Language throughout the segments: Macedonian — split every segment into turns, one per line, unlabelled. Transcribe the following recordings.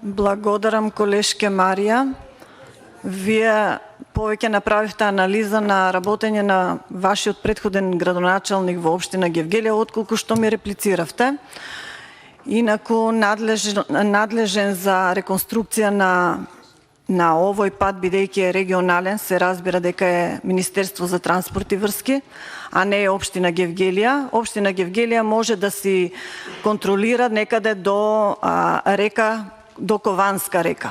Благодарам, колешке Марија. Вие повеќе направивте анализа на работење на вашиот претходен градоначалник во општина Гевгелија, отколку што ми реплициравте. Инаку надлежен за реконструкција на овој пат, бидејќи е регионален, се разбира дека е Министерство за транспорт и врски, а не е општина Гевгелија. Општина Гевгелија може да си контролира некаде до река, до Кованска река.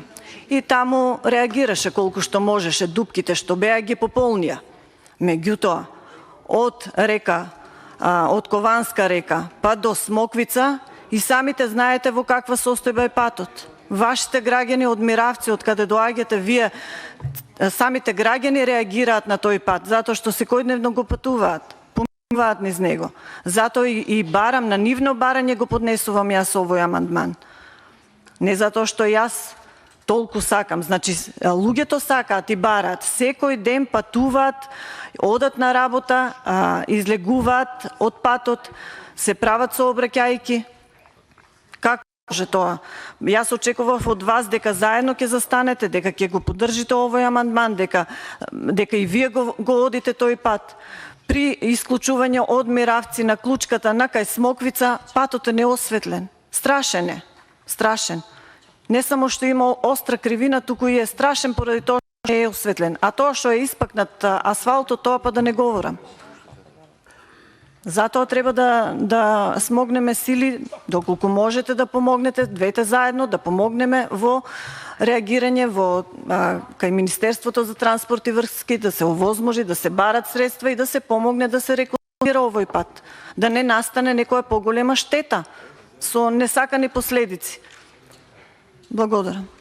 И таму реагираше колку што можеше, дупките што беа ги пополнија. Меѓутоа, од Кованска река па до Смоквица, и самите знаете во каква состојба е патот. Вашите граѓани од Миравци, од каде доаѓате вие, самите граѓани реагираат на тој пат, затоа што секојдневно го патуваат, поминуваат низ него. Затоа и барам, на нивно барање го поднесувам јас овој амандман. Не затоа што јас толку сакам, значи луѓето сакаат и бараат, секој ден патуваат, одат на работа, излегуваат од патот, се прават сообраќајки. Како може тоа? Јас очекував од вас дека заедно ќе застанете, дека ќе го поддржите овој амандман, дека и вие го одите тој пат. При исклучување од Миравци на Клучката на кај Смоквица, патот е неосветлен. Страшен е. Страшен. Не само што има остра кривина, туку и е страшен поради тоа што не е осветлен. А тоа што е испакнат асфалтот, тоа па да не говорам. Затоа треба да смогнеме сили, доколку можете да помогнете, двете заедно, да помогнеме во реагирање кај Министерството за транспорт и врски, да се овозможи, да се барат средства и да се помогне да се реконструира овој пат. Да не настане некоја поголема штета со несакани последици. Благодарам.